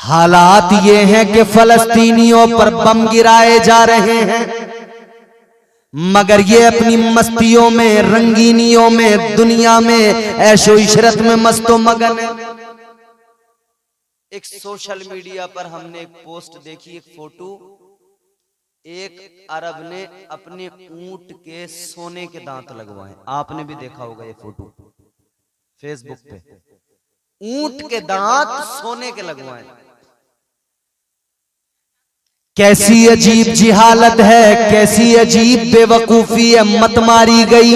हालात ये हैं कि फलस्तीनियों पर बम गिराए जा रहे हैं, मगर ये अपनी मस्तियों में, रंगीनियों में, दुनिया में, ऐशो इशरत में मस्तो मगन है। एक सोशल मीडिया पर हमने एक पोस्ट देखी, एक फोटो, एक अरब ने अपने ऊंट के सोने के दांत लगवाए। आपने भी देखा होगा ये फोटो फेसबुक पे, ऊंट के दांत सोने के लगवाए। कैसी अजीब जिहालत है, कैसी अजीब बेवकूफी है, मत मारी गई।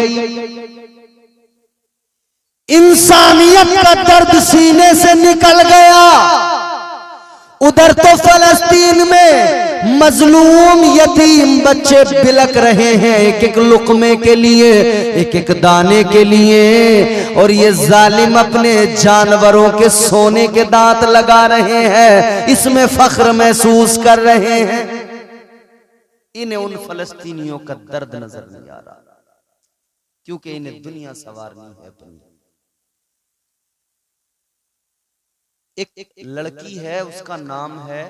इंसानियत का दर्द सीने से निकल गया। उधर तो फलस्तीन में मजलूम यतीम बच्चे बिलक रहे हैं एक एक लुकमे के लिए, एक एक दाने के लिए, और ये जालिम अपने जानवरों के सोने के दांत लगा रहे हैं, इसमें फख्र महसूस कर रहे हैं। इन्हें उन फलस्तीनियों का दर्द नजर नहीं आ रहा, क्योंकि इन्हें दुनिया सवारनी है अपनी। एक लड़की है, उसका नाम है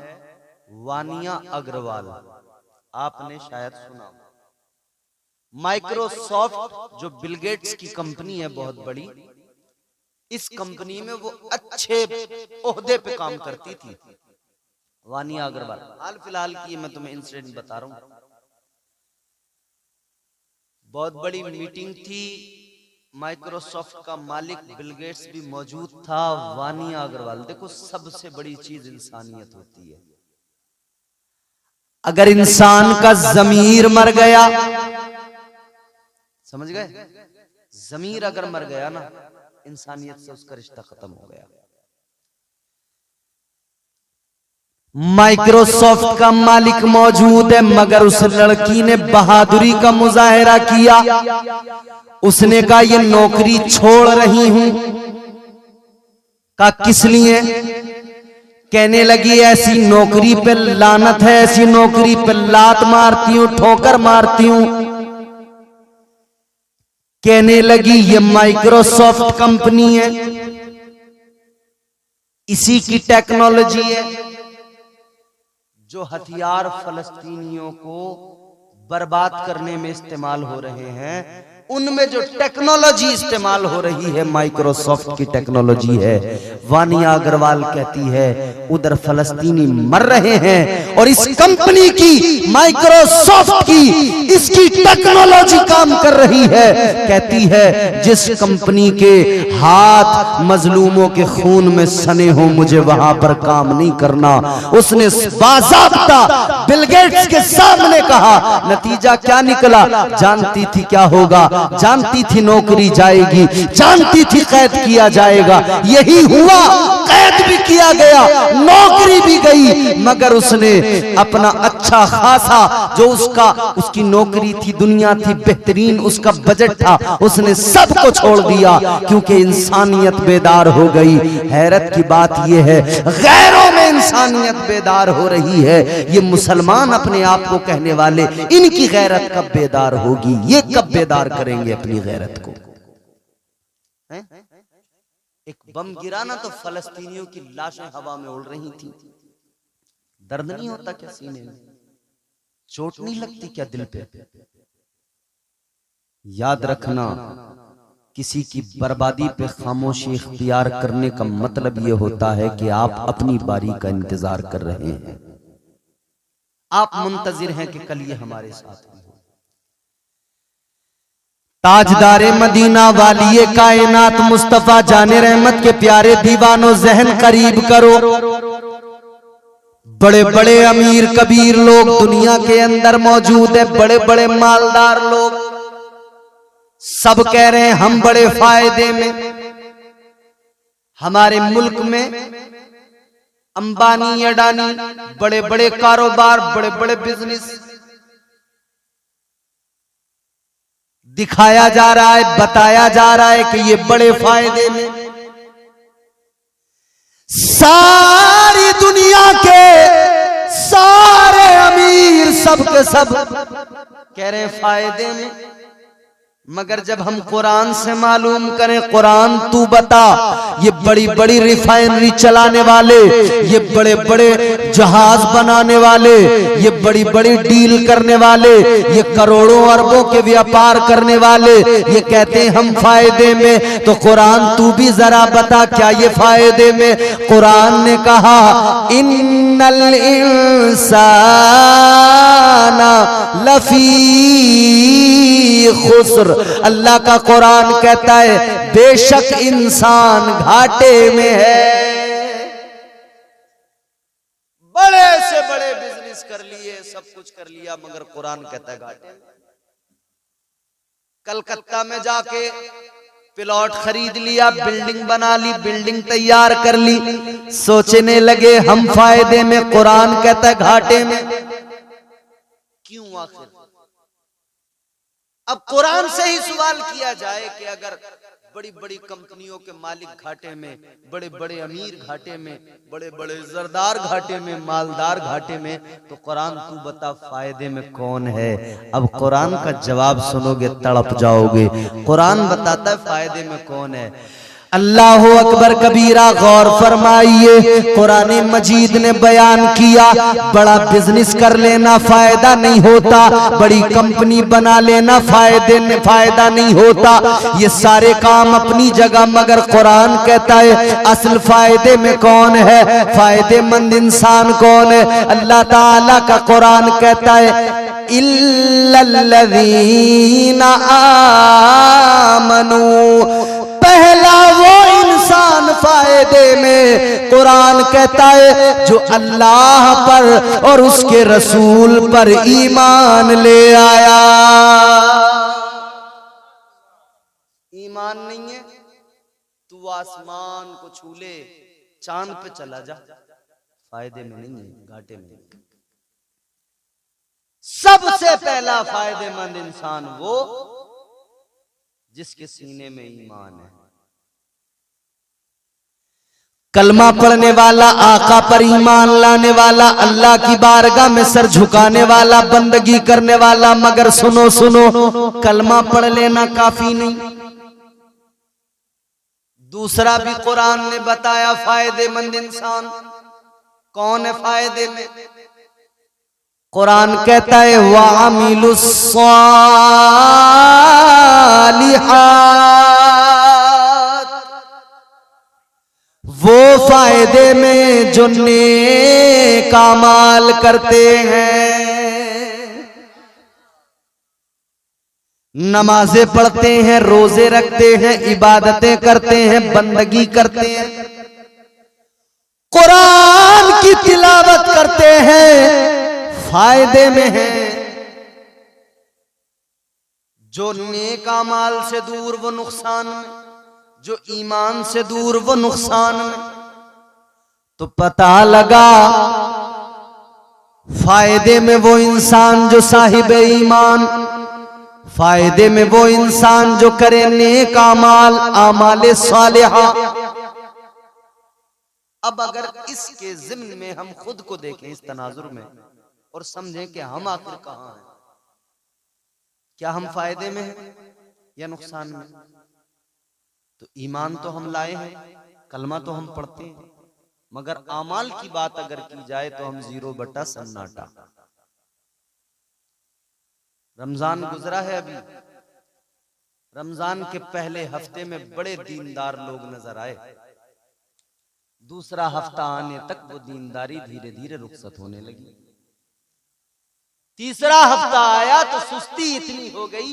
वानिया अग्रवाल, आपने शायद सुना। माइक्रोसॉफ्ट जो बिल गेट्स की कंपनी है बहुत बड़ी, इस कंपनी में वो अच्छे ओहदे पे काम करती थी वानिया अग्रवाल। हाल फिलहाल की मैं तुम्हें इंसिडेंट बता रहा हूं। बहुत बड़ी मीटिंग थी, माइक्रोसॉफ्ट का मालिक बिल गेट्स भी मौजूद था, वानिया अग्रवाल। देखो, सबसे बड़ी चीज इंसानियत होती है। अगर इंसान का जमीर मर गया, समझ गए, जमीर अगर मर गया ना, इंसानियत से उसका रिश्ता खत्म हो गया। माइक्रोसॉफ्ट का मालिक मौजूद है, मगर उस लड़की ने बहादुरी का मुजाहिरा किया। उसने कहा ये नौकरी छोड़ रही हूं। कहा किस लिए? कहने लगी ऐसी नौकरी पे लानत है, ऐसी नौकरी पे लात मारती हूं, ठोकर मारती हूं। कहने लगी ये माइक्रोसॉफ्ट कंपनी है, इसी की टेक्नोलॉजी है। जो हथियार फलस्तीनियों को बर्बाद करने में इस्तेमाल हो रहे हैं, उनमें जो टेक्नोलॉजी इस्तेमाल हो रही है माइक्रोसॉफ्ट की टेक्नोलॉजी है। वानिया अग्रवाल कहती है उधर फलस्तीनी मर रहे हैं और इस कंपनी की, माइक्रोसॉफ्ट की, इसकी टेक्नोलॉजी काम कर रही है। कहती है जिस कंपनी के हाथ मजलूमों के खून में सने हो, मुझे वहां पर काम नहीं करना। उसने बाज़ाब्ता बिल गेट्स के सामने कहा। नतीजा क्या निकला? जानती थी क्या होगा, जानती थी नौकरी जाएगी, जानती थी कैद किया जाएगा। यही हुआ, कैद भी किया गया, नौकरी भी गई, मगर उसने अपना अच्छा खासा जो उसकी नौकरी थी, दुनिया थी बेहतरीन, उसका बजट था, उसने सबको छोड़ दिया, क्योंकि इंसानियत बेदार हो गई। हैरत की बात यह है, गैरों में इंसानियत बेदार हो रही है, ये मुसलमान अपने आप को कहने वाले, इनकी गैरत कब बेदार होगी? ये कब बेदार करेंगे अपनी गैरत को? एक बम गिरा ना तो फलस्तीनियों की लाशें हवा में उड़ रही थी। दर्द नहीं होता क्या सीने में? चोट नहीं लगती क्या दिल पे? याद रखना, किसी की बर्बादी पे खामोशी इख्तियार करने का मतलब यह होता है कि आप अपनी बारी का इंतजार कर रहे हैं। आप मुंतजिर हैं कि कल ये हमारे साथ भी हो। ताजदारे मदीना वालिए कायनात मुस्तफा जाने रहमत के प्यारे दीवानों, जहन करीब करो। बड़े बड़े अमीर कबीर लोग दुनिया के अंदर मौजूद है, बड़े बड़े मालदार लोग, सब कह रहे हैं हम बड़े फायदे में। हमारे मुल्क में अंबानी, अडानी, बड़े बड़े कारोबार, बड़े बड़े बिजनेस दिखाया जा रहा है, बताया जा रहा है कि ये बड़े फायदे में। सारी दुनिया के सारे अमीर सब के सब कह रहे हैं फायदे में। मगर जब हम कुरान से मालूम करें, कुरान तू बता, ये बड़ी बड़ी रिफाइनरी चलाने वाले, ये बड़े बड़े जहाज बनाने वाले, ये बड़ी बड़ी डील करने वाले, ये करोड़ों अरबों के व्यापार करने वाले, ये कहते हैं हम फायदे में, तो कुरान तू भी जरा बता क्या ये फायदे में। कुरान ने कहा इन्नल इंसाना लफी खुस्र, अल्लाह का कुरान कहता है बेशक इंसान घाटे में है। बड़े से बड़े बिजनेस कर लिए, सब कुछ कर लिया, मगर कुरान कहता है घाटे में। कलकत्ता में जाके प्लॉट खरीद लिया, बिल्डिंग बना ली, बिल्डिंग तैयार कर ली, सोचने लगे हम फायदे में, कुरान कहता है घाटे में। क्यों आखिर? अब कुरान से ही सवाल किया जाए कि अगर बड़ी बड़ी कंपनियों के मालिक घाटे में, बड़े बड़े अमीर घाटे में, बड़े बड़े जरदार घाटे में, मालदार घाटे में, तो कुरान तू बता फायदे में कौन है? अब कुरान का जवाब सुनोगे तड़प जाओगे। कुरान बताता है फायदे में कौन है। अल्लाह अकबर कबीरा, गौर फरमाइए, कुरान मजीद ने बयान किया बड़ा बिजनेस कर लेना फायदा नहीं होता, बड़ी कंपनी बना लेना फायदा नहीं होता, ये सारे काम अपनी जगह, मगर कुरान कहता है असल फायदे में कौन है, फायदेमंद इंसान कौन है। अल्लाह ताला का कुरान कहता है इल्लल्लज़ीना आमनू, पहला वो इंसान फायदे में, कुरान कहता है जो अल्लाह पर और उसके रसूल पर ईमान ले आया। ईमान नहीं है तू आसमान को छू ले, चांद पे चला जा, फायदे में नहीं है, घाटे में। सबसे पहला फायदेमंद इंसान वो जिसके सीने में ईमान है। कलमा पढ़ने वाला, आका पर ईमान लाने वाला, अल्लाह की बारगाह में सर झुकाने वाला, बंदगी करने वाला। मगर सुनो सुनो, कलमा पढ़ लेना काफी नहीं, दूसरा भी कुरान ने बताया फायदेमंद इंसान कौन है फायदे में। कुरान कहता है वामिलुस्सालिहात, वो फायदे में जो नेक अमाल करते हैं, नमाजें पढ़ते हैं, रोजे रखते हैं, इबादतें करते हैं, बंदगी करते हैं, कुरान की तिलावत करते हैं, फायदे में है। जो नेक अमाल से दूर वो नुकसान में, जो ईमान से दूर वो नुकसान में। तो पता लगा फायदे में वो इंसान जो साहिब ईमान, फायदे में वो इंसान जो करे नेक अमाल, आमाले सालिहा। अब अगर इसके ज़िम्न में हम खुद को देखें इस तनाजुर में और समझें कि हम आखिर कहां हैं, क्या हम फायदे में हैं या नुकसान में? तो ईमान तो हम लाए हैं, कलमा तो हम पढ़ते हैं, मगर आमाल की बात अगर की जाए तो हम 0 सन्नाटा। रमजान गुजरा है अभी, रमजान के पहले हफ्ते में बड़े दीनदार लोग नजर आए, दूसरा हफ्ता आने तक वो दीनदारी धीरे धीरे रुखसत होने लगी। तीसरा हफ्ता आया तो सुस्ती इतनी हो गई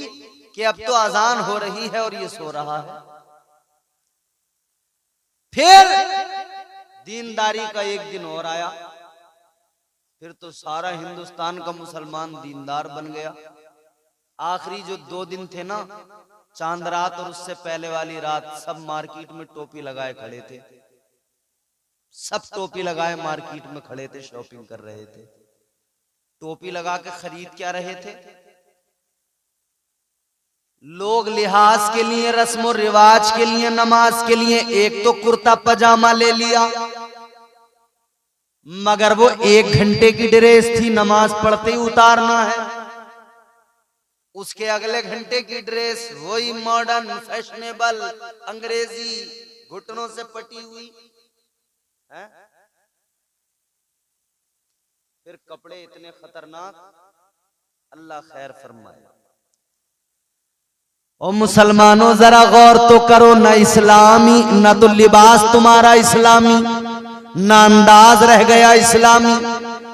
कि अब तो अजान हो रही है और ये सो रहा है। फिर दीनदारी का एक दिन और आया, फिर तो सारा हिंदुस्तान का मुसलमान दीनदार बन गया। आखिरी जो 2 दिन थे ना, चांद रात और उससे पहले वाली रात, सब मार्केट में टोपी लगाए खड़े थे, सब टोपी लगाए मार्केट में खड़े थे, शॉपिंग कर रहे थे। टोपी लगा के खरीद क्या रहे थे? लोग लिहाज के लिए, रस्म और रिवाज के लिए, नमाज के लिए एक तो कुर्ता पजामा ले लिया, मगर वो 1 घंटे की ड्रेस थी, नमाज पढ़ते ही उतारना है। उसके अगले घंटे की ड्रेस वही मॉडर्न फैशनेबल अंग्रेजी घुटनों से पटी हुई है। फिर कपड़े इतने खतरनाक, अल्लाह खैर फरमाए। और मुसलमानों जरा गौर तो करो, ना इस्लामी, ना तो लिबास तुम्हारा इस्लामी, ना अंदाज रह गया इस्लामी,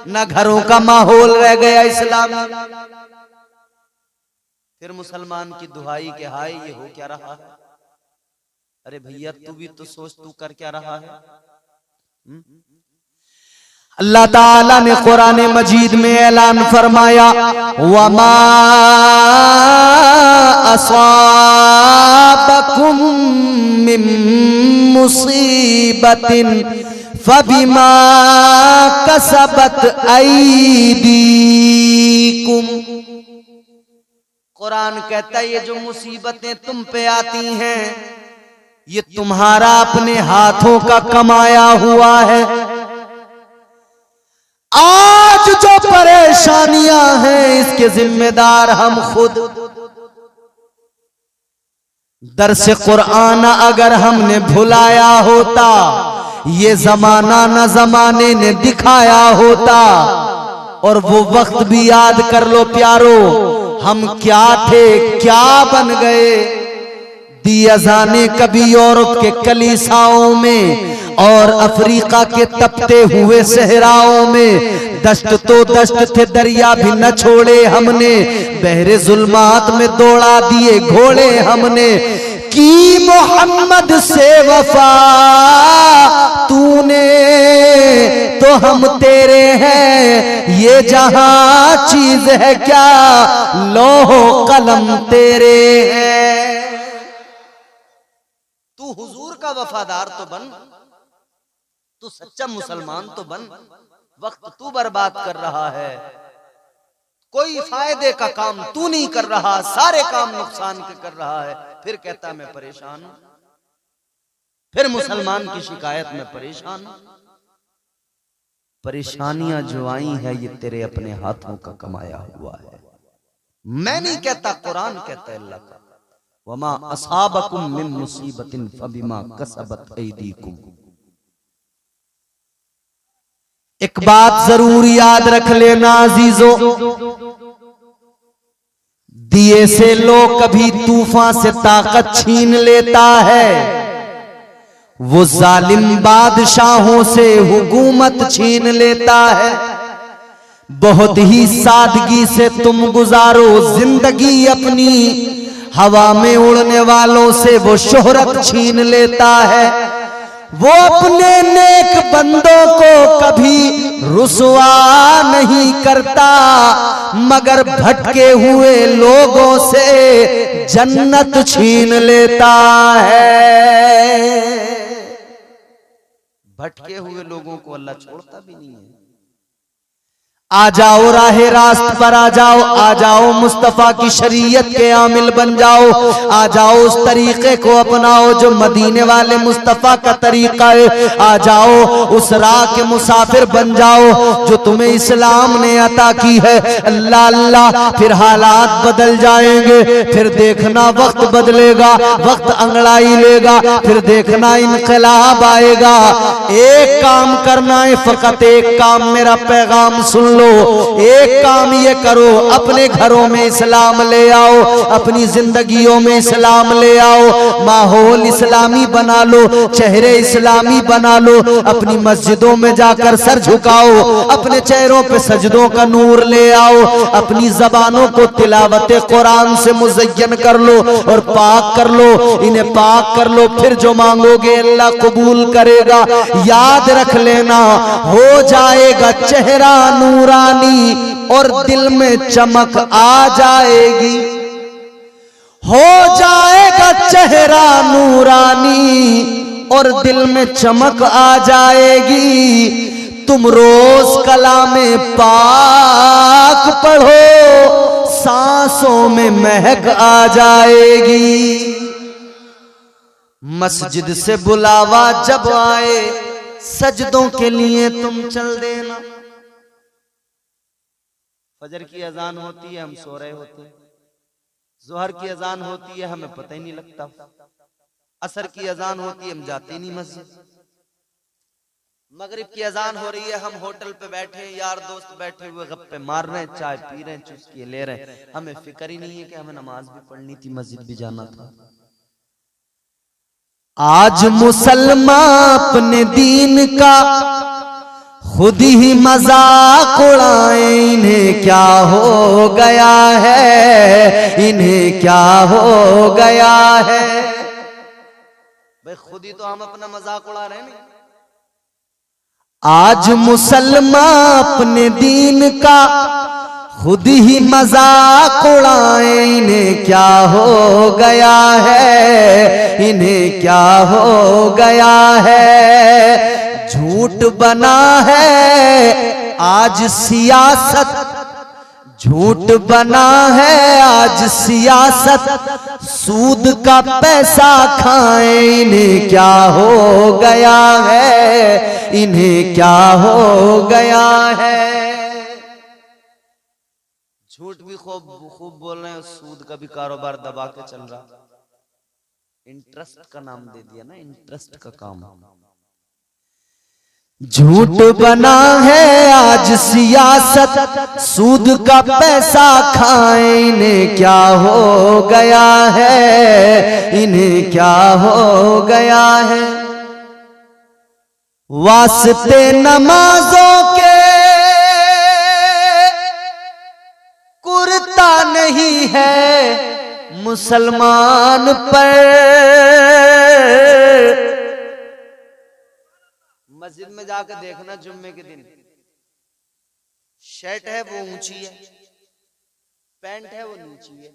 ना घरों का माहौल रह गया इस्लामी। फिर मुसलमान की दुहाई के हाय ये हो क्या रहा है? अरे भैया तू भी तो सोच, तू कर क्या रहा है? अल्लाह ताला ने कुरान मजीद में ऐलान फरमाया, वमा असाबकुम मिन मुसीबतिन फबिमा कसबत ऐदीकुम। कुरान कहता है ये जो मुसीबतें तुम पे आती हैं ये तुम्हारा अपने हाथों का कमाया हुआ है। आज जो परेशानियां हैं इसके जिम्मेदार हम खुद। दर्स कुरान अगर हमने भुलाया होता, ये जमाना न जमाने ने दिखाया होता। और वो वक्त भी याद कर लो प्यारो, हम क्या थे क्या बन गए। दिया जाने कभी यूरोप के कलीसाओं में और अफ्रीका के तपते हुए सहराओं में। दश्त तो दश्त थे, दरिया भी न छोड़े हमने, बहरे जुल्मात में दौड़ा दिए घोड़े हमने। की मोहम्मद से वफा तूने तो हम तेरे हैं, ये जहां चीज है क्या लोहो कलम तेरे हैं। तू हुजूर का वफादार तो बन, तू सच्चा मुसलमान तो बन। वक्त तू बर्बाद कर रहा है, कोई फायदे का काम तू नहीं कर रहा, सारे काम नुकसान के कर रहा है। फिर कहता मैं परेशान हूं, फिर मुसलमान की शिकायत में परेशान हूं। परेशानियां जो आई है ये तेरे अपने हाथों का कमाया हुआ है। मैं नहीं कहता, कुरान कहता है अल्लाह का, वमा असाबकुम मिन मुसीबतिन फबिमा कसबत ऐदीकुम। एक बात जरूर याद रख लेना अजीजों, दिए से लोग कभी तूफान से ताकत छीन लेता है, वो जालिम बादशाहों से हुकूमत छीन लेता है। बहुत ही सादगी से तुम गुजारो जिंदगी अपनी, हवा में उड़ने वालों से वो शोहरत छीन लेता है। वो अपने नेक बंदों को कभी रुसवा नहीं करता, मगर भटके हुए लोगों से जन्नत छीन लेता है। भटके हुए लोगों को अल्लाह छोड़ता भी नहीं है। आ जाओ राहे रास्त पर आ जाओ मुस्तफा की शरीयत के आमिल बन जाओ। आ जाओ उस तरीके को अपनाओ जो मदीने वाले मुस्तफा का तरीका है। आ जाओ उस राह के मुसाफिर बन जाओ जो तुम्हें इस्लाम ने अता की है। अल्लाह अल्लाह, फिर हालात बदल जाएंगे, फिर देखना वक्त बदलेगा, वक्त अंगड़ाई लेगा, फिर देखना इनकलाब आएगा। एक काम करना है, फकत एक काम, मेरा पैगाम सुन लो। एक काम ये करो, अपने घरों में इस्लाम ले आओ, अपनी जिंदगियों में इस्लाम ले आओ, माहौल इस्लामी बना लो, चेहरे इस्लामी बना लो। अपनी मस्जिदों में जाकर सर झुकाओ, अपने चेहरों पे सजदों का नूर ले आओ, अपनी जबानों को तिलावत कुरान से मुज़य्यन कर लो और पाक कर लो, इन्हें पाक कर लो। फिर जो मांगोगे अल्लाह कबूल करेगा। याद रख लेना, हो जाएगा चेहरा नूरानी और दिल में चमक आ जाएगी। हो जाएगा चेहरा नूरानी और दिल में चमक आ जाएगी। तुम रोज कलामे पाक पढ़ो, सांसों में महक आ जाएगी। मस्जिद से बुलावा जब आए, सजदों के लिए तुम चल देना। फजर की अजान होती है, हम सो रहे होते हैं, जोहर की अजान होती है हमें पता ही नहीं लगता, असर की अजान होती है हम जाते नहीं मस्जिद, मगरिब की अजान हो रही है हम होटल पे बैठे हैं, यार दोस्त बैठे हुए गप्पे मार रहे हैं, चाय पी रहे हैं, चुस्कियां ले रहे हैं, हमें फिक्र ही नहीं है कि हमें नमाज भी पढ़नी थी, मस्जिद भी जाना था। आज मुसलमान अपने दीन का खुद ही मजाक उड़ाए, इन्हें क्या हो गया है, इन्हें क्या हो गया है। भाई खुद ही तो हम अपना मजाक उड़ा रहे हैं। आज मुसलमान अपने दीन का खुद ही मजाक उड़ाए, इन्हें क्या हो गया है, इन्हें क्या हो गया है। झूठ बना है आज सियासत, झूठ बना है आज सियासत, सूद का पैसा खाए, इन्हें क्या हो गया है, इन्हें क्या हो गया है। झूठ भी खूब खूब बोल रहे हैं, सूद का भी कारोबार दबा के चल रहा, इंटरेस्ट का नाम दे दिया ना, इंटरेस्ट का काम। झूठ बना है आज सियासत, सूद का पैसा खाए, इन्हें क्या हो गया है, इन्हें क्या हो गया है। वास्ते नमाजों के कुर्ता नहीं है मुसलमान पर, मस्जिद में जाकर देखना जुम्मे के दिन शर्ट है वो ऊंची है, पैंट है वो नीची है,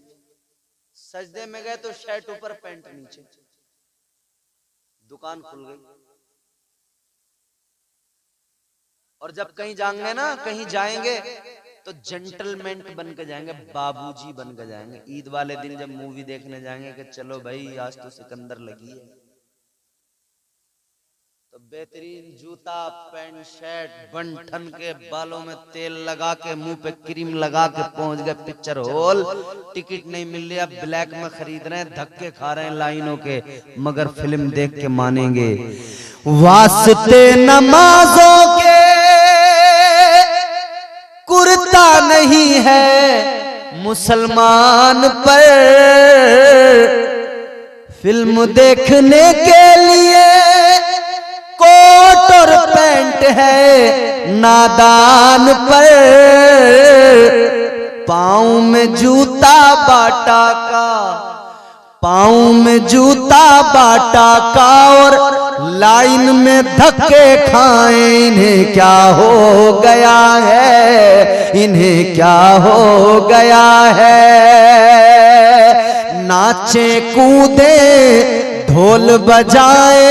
सजदे में गए तो शर्ट ऊपर पैंट नीचे, दुकान खुल गई। और जब कहीं जाएंगे ना, कहीं जाएंगे तो जेंटलमैन बन के जाएंगे, बाबूजी बन के जाएंगे। ईद वाले दिन जब मूवी देखने जाएंगे कि चलो भाई आज तो सिकंदर लगी है, तो बेहतरीन जूता पैंट शर्ट बन ठन के, बालों में तेल लगा के, मुंह पे क्रीम लगा के पहुंच गए पिक्चर हॉल। टिकट नहीं मिल रही, अब ब्लैक में खरीद रहे हैं, धक्के खा रहे हैं लाइनों के, मगर फिल्म देख के मानेंगे। वास्ते नमाजों के कुर्ता नहीं है मुसलमान पर, फिल्म देखने के लिए कोट और पैंट है नादान पर, पाँव में जूता बाटा का, पाँव में जूता बाटा का, और लाइन में धक्के खाए, इन्हें क्या हो गया है, इन्हें क्या हो गया है। नाचे कूदे ढोल बजाए,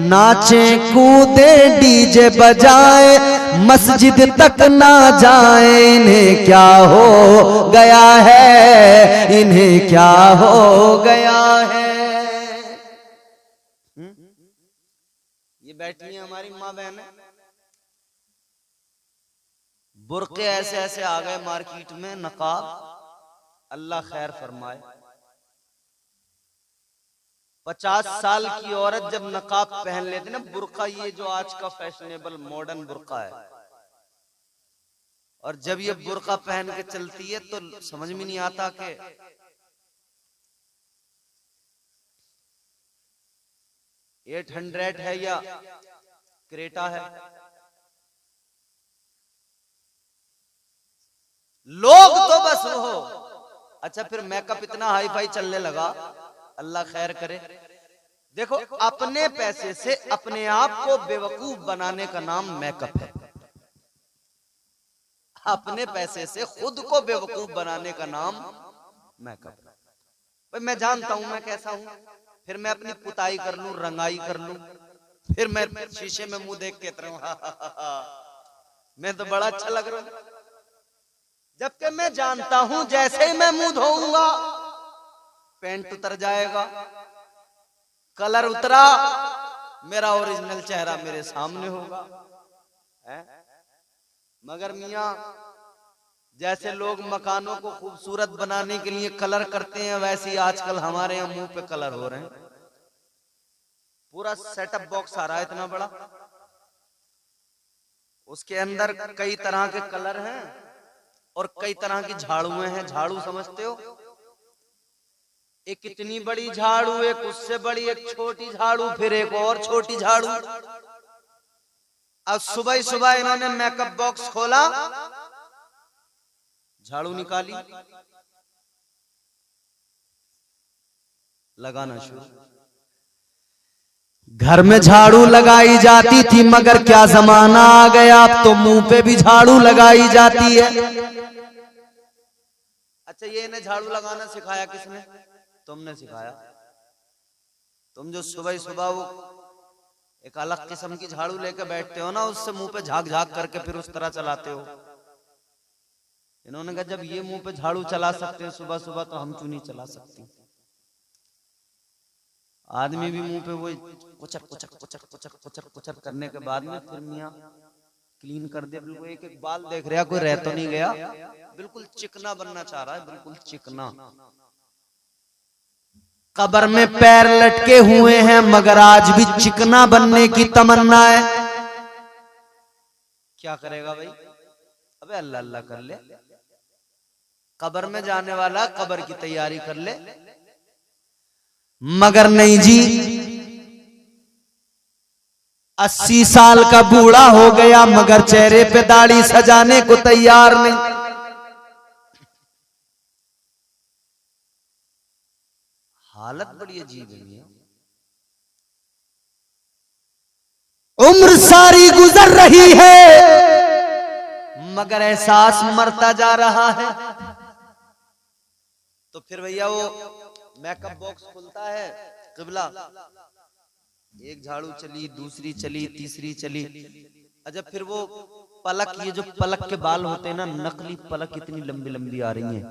नाचे कूदे डीजे बजाए, मस्जिद तक ना जाए, इन्हें क्या हो गया है, इन्हें क्या हो गया है। ये बैठी है हमारी माँ बहन, बुर्के ऐसे ऐसे आ गए मार्केट में, नकाब, अल्लाह खैर फरमाए। 50 साल की औरत जब नकाब पहन लेती ना, बुर्का, ये जो आज का फैशनेबल मॉडर्न बुर्का है, और जब ये बुर्का पहन के चलती है तो समझ में नहीं आता कि एट 800 है या क्रेटा है। लोग तो बस हो। अच्छा फिर मेकअप इतना हाई फाई चलने लगा, अल्लाह खैर करे। देखो अपने पैसे से अपने आप को बेवकूफ बनाने का नाम मेकअप है, अपने पैसे से खुद को बेवकूफ बनाने का नाम मेकअप है। भाई मैं जानता हूं मैं कैसा हूं, फिर मैं अपनी पुताई कर लूं, रंगाई कर लूं, फिर मैं शीशे में मुंह देख के मैं तो बड़ा अच्छा लग रहा हूं, जबकि मैं जानता हूं जैसे ही मैं मुंह धोऊंगा पेंट उतर जाएगा, कलर उतरा, मेरा ओरिजिनल चेहरा मेरे सामने होगा। मगर मियां जैसे लोग मकानों को खूबसूरत बनाने के लिए कलर करते हैं, वैसे ही आजकल हमारे यहाँ मुंह पे कलर हो रहे हैं। पूरा सेटअप बॉक्स आ रहा है इतना बड़ा, उसके अंदर कई तरह के कलर हैं और कई तरह की झाड़ुएं हैं। झाड़ू समझते हो? एक इतनी बड़ी झाड़ू, एक उससे बड़ी, एक छोटी झाड़ू, फिर एक और छोटी झाड़ू। अब सुबह ही सुबह इन्होंने मेकअप बॉक्स खोला, झाड़ू निकाली, लगाना शुरू। घर में झाड़ू लगाई जाती थी, मगर क्या जमाना आ गया, अब तो मुंह पे भी झाड़ू लगाई जाती है। अच्छा, ये इन्हें झाड़ू लगाना सिखाया किसने? तुमने सिखाया। तुम जो सुबह सुबह वो एक अलग किस्म की झाड़ू लेकर बैठते हो ना, उससे मुंह पे झाग झाग करके फिर उस तरह चलाते हो। इन्होंने कहा जब ये मुंह पे झाड़ू चला सकते हैं सुबह सुबह, तो हम क्यों नहीं चला सकते? आदमी भी मुंह पे वो कुचर कुचर कुचर कुचर कुचर कुचर करने के बाद में फिर मियां क्लीन कर दे। बिल्कुल एक एक बाल देख रहा, कोई रह तो नहीं गया, बिल्कुल चिकना बनना चाह रहा है, बिल्कुल चिकना। कब्र में पैर लटके हुए हैं, मगर आज भी चिकना बनने की तमन्ना है। क्या करेगा भाई? अबे अल्लाह अल्लाह कर ले। कब्र में जाने वाला कब्र की तैयारी कर ले, मगर नहीं जी। 80 साल का बूढ़ा हो गया, मगर चेहरे पे दाढ़ी सजाने को तैयार नहीं। हालत बड़ी अजीब है। उम्र सारी गुजर रही है, मगर एहसास मरता जा रहा है। तो फिर भैया वो मेकअप बॉक्स खुलता है, किबला, एक झाड़ू चली, दूसरी चली, तीसरी चली। अच्छा, फिर वो पलक, ये जो पलक के बाल होते हैं ना, नकली पलक इतनी लंबी लंबी आ रही हैं,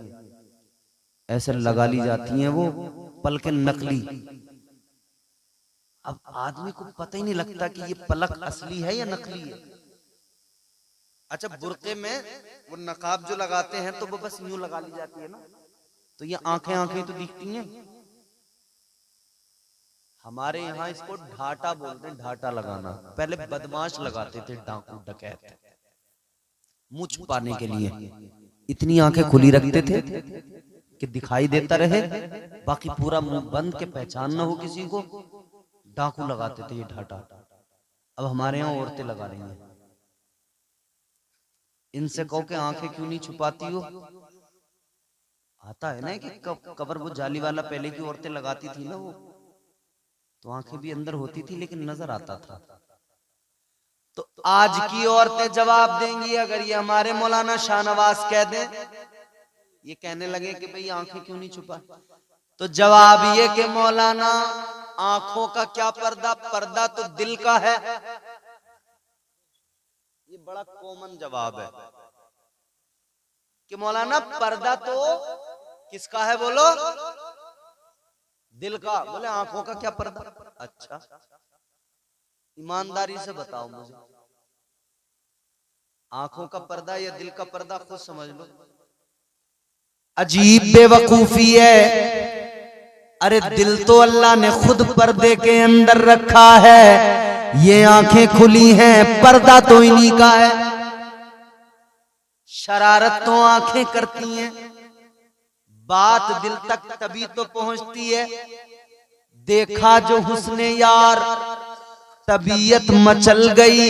ऐसे लगा ली जाती हैं वो पलकें नकली। अब आदमी को पता ही नहीं लगता कि ये पलक असली है या नकली है। अच्छा, बुर्के में वो नकाब जो लगाते हैं तो वो बस यूं लगा ली जाती है ना, तो ये आंखें आंखें तो दिखती हैं। हमारे यहाँ इसको ढाटा बोलते हैं, ढाटा लगाना। पहले बदमाश लगाते थे, डाकू डकैत, मुंह छुपाने के लिए इतनी आंखें खुली रखते थे कि दिखाई देता रहे, बाकी पूरा मुंह बंद के पहचान ना हो किसी को। डाकू लगाते थे ये ढाटा। अब हमारे यहाँ औरतें लगा रही हैं। इनसे कहो कि आंखें क्यों नहीं छुपाती हो? आता है ना कि कब्र वो जाली वाला पहले की औरतें लगाती थी ना, वो तो आंखें भी अंदर होती थी लेकिन नजर आता था। तो आज की औरतें जवाब देंगी, अगर ये हमारे मौलाना शाहनवाज कह दें, ये कहने लगे कि भाई आंखें क्यों नहीं छुपा, तो जवाब ये कि मौलाना आंखों का क्या पर्दा, पर्दा तो दिल का है। ये बड़ा कॉमन जवाब है कि मौलाना पर्दा तो किसका है? बोलो, दिल का। बोले आंखों का क्या पर्दा? अच्छा, ईमानदारी से बताओ मुझे, आंखों का पर्दा या दिल का पर्दा? खुद समझ लो। अजीब बेवकूफी है। अरे दिल तो अल्लाह ने खुद पर्दे के अंदर रखा है, ये आंखें खुली हैं, पर्दा तो इन्हीं का है। शरारत तो आंखें करती हैं, बात दिल तक तभी तो पहुंचती है। देखा जो हुस्ने यार, तबीयत मचल गई,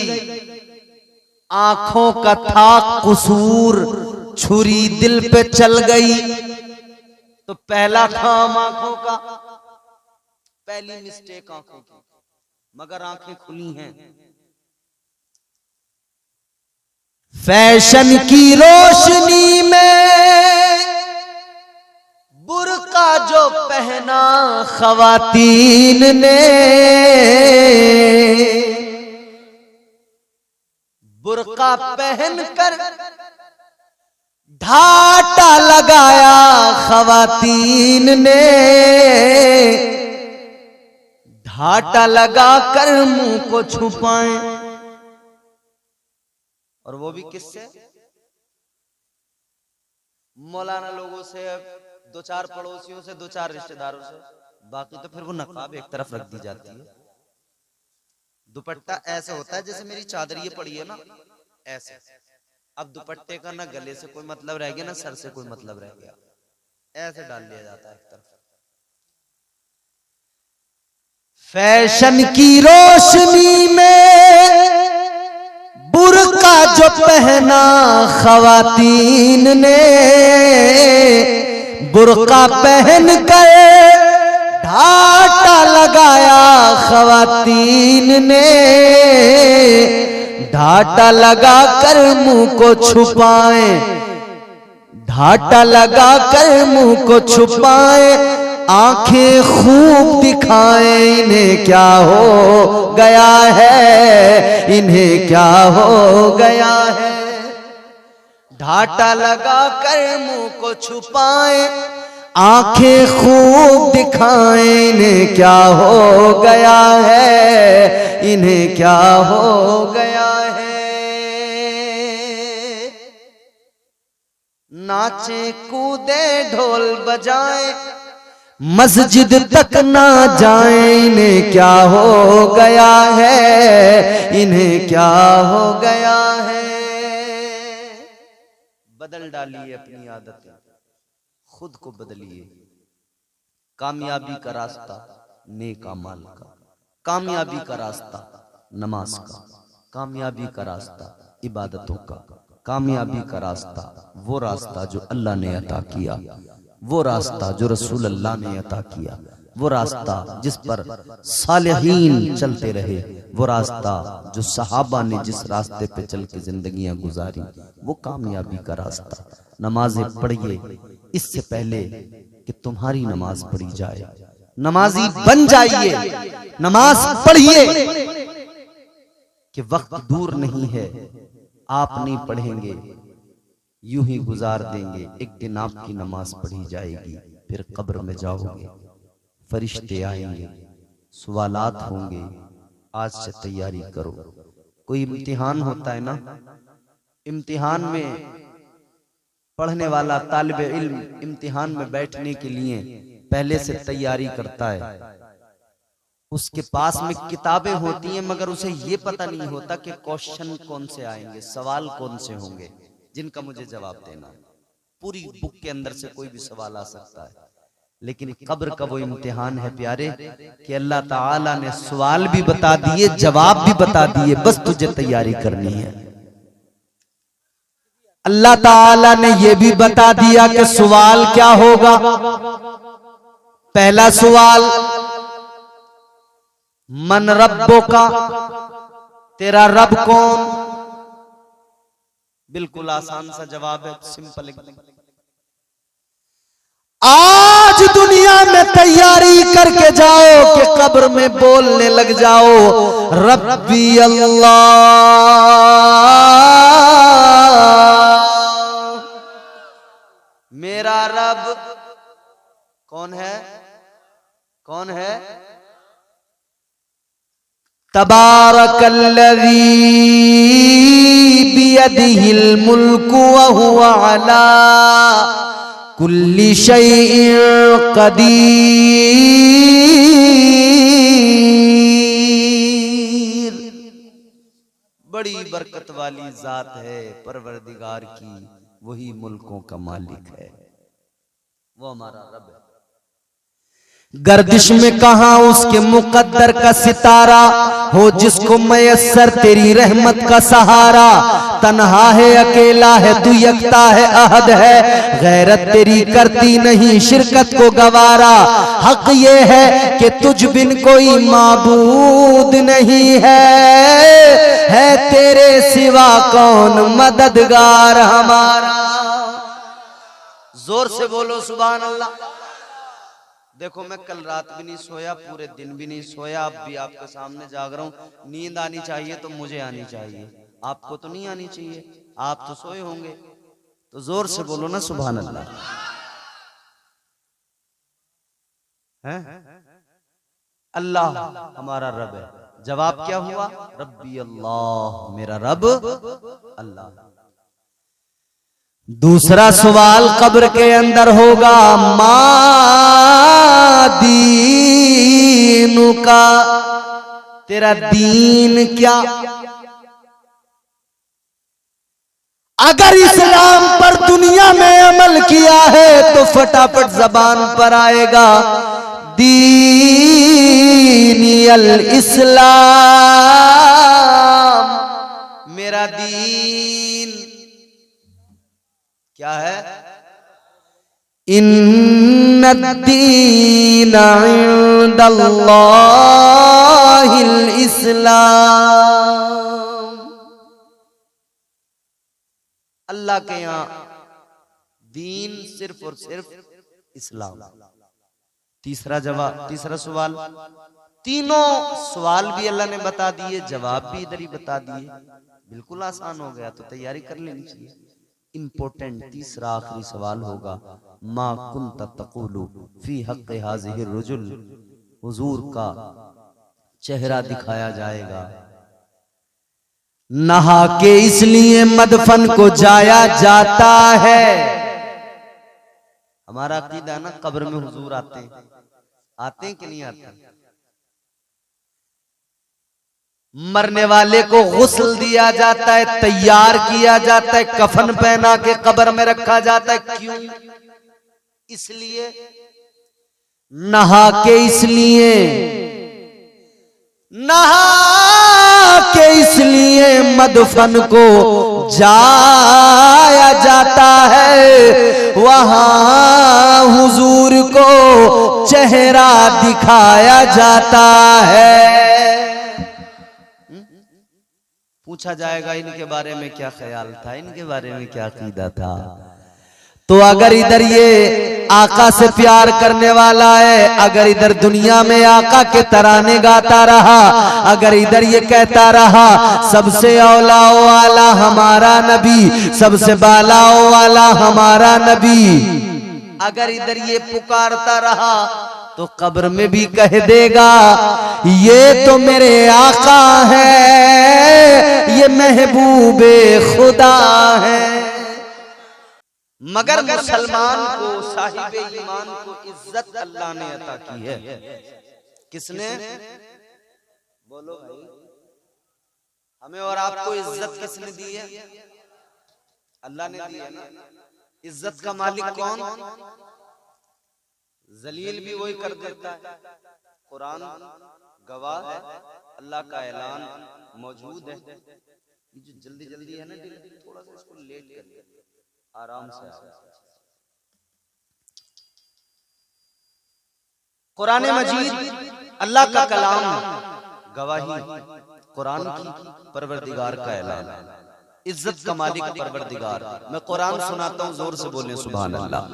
आंखों का था कसूर, छुरी दिल पे चल गई। तो पहला काम आंखों का, पहली मिस्टेक आंखों की, मगर आंखें खुली हैं। फैशन की रोशनी में बुर्का जो पहना खवातीन ने, बुर्का पहनकर ढाटा लगाया खवातीन ने, ढाटा लगाकर मुंह को छुपाएं। और वो भी किससे? मौलाना लोगों से, दो चार पड़ोसियों से, दो चार रिश्तेदारों से, बाकी तो फिर वो नकाब एक तरफ रख दी जाती है। दुपट्टा ऐसा होता है जैसे मेरी चादर ये पड़ी है ना, ऐसे। अब दुपट्टे का ना गले से कोई मतलब रह गया, ना सर से कोई मतलब रह गया, ऐसे डाल लिया जाता है एक तरफ। फैशन की रोशनी में बुर्का जो पहना खवातीन ने, बुर्का पहन कर ढाटा लगाया खवातीन ने, ढाटा लगा कर मुंह को छुपाए, ढाटा लगा कर मुंह को छुपाए, आंखें खूब दिखाए, इन्हें क्या हो गया है, इन्हें क्या हो गया है। ढाटा लगा कर मुंह को छुपाए, आंखें खूब दिखाए, इन्हें क्या हो गया है, इन्हें क्या हो गया है। नाचे कूदे ढोल बजाए, मस्जिद तक ना जाए, इन्हें क्या हो गया है, इन्हें क्या हो गया है। बदल डालिए अपनी आदतें, खुद को बदलिए। कामयाबी का रास्ता नेक अमाल का, कामयाबी का रास्ता नमाज का, कामयाबी का रास्ता इबादतों का, कामयाबी का रास्ता वो रास्ता जो अल्लाह ने अता किया, वो रास्ता जो रसूल अल्लाह ने अता किया, वो रास्ता जिस पर सालिहीन चलते रहे, वो रास्ता जो सहाबा ने जिस रास्ते पे चल के जिंदगियां गुजारी, वो कामयाबी का रास्ता। नमाजें पढ़िए इससे पहले कि तुम्हारी नमाज पढ़ी जाए। नमाजी बन जाइए, नमाज पढ़िए कि वक्त दूर नहीं है, आप नहीं पढ़ेंगे यूं ही गुजार देंगे, एक दिन आपकी नमाज पढ़ी जाएगी, फिर कब्र में जाओगे, फरिश्ते आएंगे, सवालात होंगे, आज से तैयारी करो। कोई इम्तिहान होता है ना, इम्तिहान में पढ़ने वाला तालिब इल्म इम्तिहान में बैठने के लिए पहले से तैयारी करता है, उसके पास में किताबें होती हैं, मगर उसे ये पता नहीं होता कि क्वेश्चन कौन से आएंगे, सवाल कौन से होंगे जिनका मुझे जवाब देना है। पूरी बुक के अंदर से कोई भी सवाल आ सकता है, लेकिन कब्र का वो इम्तिहान है प्यारे कि अल्लाह ताला ने सवाल भी बता दिए, जवाब भी बता दिए, बस तुझे तैयारी करनी है। अल्लाह ताला ने ये भी बता दिया कि सवाल क्या होगा। पहला सवाल, मन रब्बो का, तेरा रब कौन। बिल्कुल आसान सा जवाब है, सिंपल एकदम। आज दुनिया में तैयारी करके जाओ कि कब्र में बोलने लग जाओ, रब्बी अल्लाह, मेरा रब कौन है, कौन है। तबारकल्लज़ी बियदिहिल मुल्कु व हुवा अला कुल्ली शैइन क़दीर। बड़ी बरकत वाली जात है परवरदिगार की, वही मुल्कों का मालिक है, वो हमारा रब है। गर्दिश में कहां उसके मुकद्दर का सितारा हो, जिसको मयस्सर तेरी रहमत का सहारा। तन्हा है, अकेला है, तू यकता है, अहद है, गैरत तेरी करती नहीं शिरकत को गवारा। हक ये है कि तुझ बिन कोई माबूद नहीं है तेरे सिवा कौन मददगार हमारा। जोर से बोलो सुभान अल्लाह। देखो मैं कल रात भी नहीं सोया, पूरे दिन भी नहीं सोया, अब भी आपके सामने जाग रहा हूं। नींद आनी चाहिए तो मुझे आनी चाहिए, आपको तो नहीं आनी चाहिए, आप तो सोए होंगे। तो जोर से बोलो ना सुभान अल्लाह। है अल्लाह हमारा रब है। जवाब क्या हुआ, रब्बी अल्लाह, मेरा रब अल्लाह। दूसरा सवाल कब्र के अंदर होगा, मा दीनु का, तेरा दीन क्या। अगर इस्लाम पर दुनिया में अमल किया है तो फटाफट जबान पर आएगा दीनियल इस्लाम, मेरा दीन क्या है। इन्नद्दीन इंदल्लाहिल इस्लाम, अल्लाह के यहां दीन सिर्फ और सिर्फ इस्लाम। तीसरा सवाल, तीनों सवाल भी अल्लाह ने बता दिए, जवाब भी इधर ही बता दिए, बिल्कुल आसान हो गया, तो तैयारी कर लेनी चाहिए। इंपॉर्टेंट तीसरा आखिरी सवाल होगा, मा कुंत तक़ूलु फी हक़्क़ि हाज़िहि रुजुल, हुजूर का चेहरा दिखाया जाएगा। नहा के इसलिए मदफन को जाया जाता है। हमारा अकीदा ना, कब्र में हुजूर आते हैं कि नहीं आते। मरने वाले को गुस्ल दिया जाता है, तैयार किया जाता है, कफन पहना के कब्र में रखा जाता है। क्यों? इसलिए नहा के इसलिए मदफन को जाया जाता है, वहां हुजूर को चेहरा दिखाया जाता है। पूछा जाएगा इनके बारे में क्या ख्याल था, इनके बारे में क्या अकीदा था। तो अगर इधर ये आका से प्यार करने वाला है, अगर इधर दुनिया में आका के तराने गाता रहा, अगर इधर ये कहता रहा सबसे औलाओ वाला हमारा नबी, सबसे बालाओ वाला हमारा नबी, अगर इधर ये पुकारता रहा तो कब्र में भी कह देगा ये तो मेरे आका है, ये महबूबे खुदा है। मगर मुसलमान को, साहिबे ईमान को इज्जत अल्लाह ने अता की है। किसने? बोलो भाई, हमें और आपको इज्जत किसने दी है? अल्लाह ने दी है ना। इज्जत का मालिक कौन? जलील भी वही कर देता है। कुरान गवाह है, अल्लाह का ऐलान मौजूद है। ये जो जल्दी जल्दी है ना, थोड़ा सा इसको लेट कर ले, आराम से। कुरान मजीद अल्लाह का कलाम, गवाही कुरान की, परवरदिगार का ऐलान, इज्जत का मालिक परवरदिगार। मैं कुरान सुनाता हूँ, जोर से बोले सुभान अल्लाह।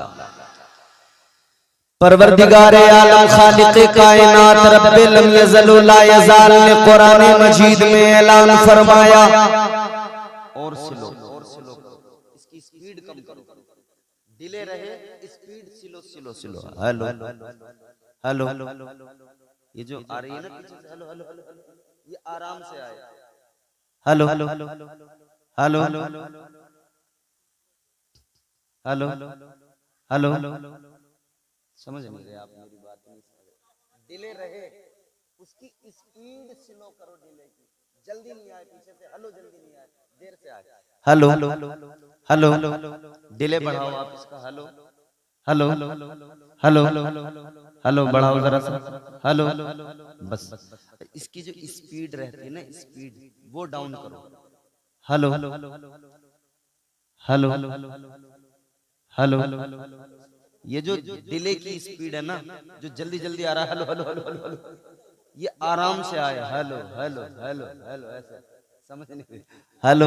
परवरदिगारे आलम खालिक़े कायनात रब्बे लम यज़ल ला यज़ाल ने कुरान मजीद में ऐलान फरमाया। और स्लो, इसकी स्पीड कम करो, डिले रहे, स्पीड स्लो। हेलो हेलो, ये जो आ रही है ना पीछे से, हेलो हेलो, ये आराम से आए। Hello hello hello hello hello, समझ नहीं रहे आप मेरी बात? नहीं डिले रहे, उसकी स्पीड स्लो करो, डिले की, जल्दी नहीं आए पीछे से, हेलो जल्दी नहीं आए, देर से आए। हेलो हेलो, डिले बढ़ाओ आप इसका, हेलो हेलो हेलो हेलो, बढ़ाओ जरा सा, हेलो। बस इसकी जो स्पीड रहती है ना, स्पीड वो डाउन करो। हेलो हेलो हेलो हेलो, ये जो डिले की स्पीड है ना, जो जल्दी जल्दी आ रहा है, हेलो हेलो हेलो हेलो, ये आराम से आया, हेलो हेलो हेलो हेलो, ऐसा समझ नहीं। हेलो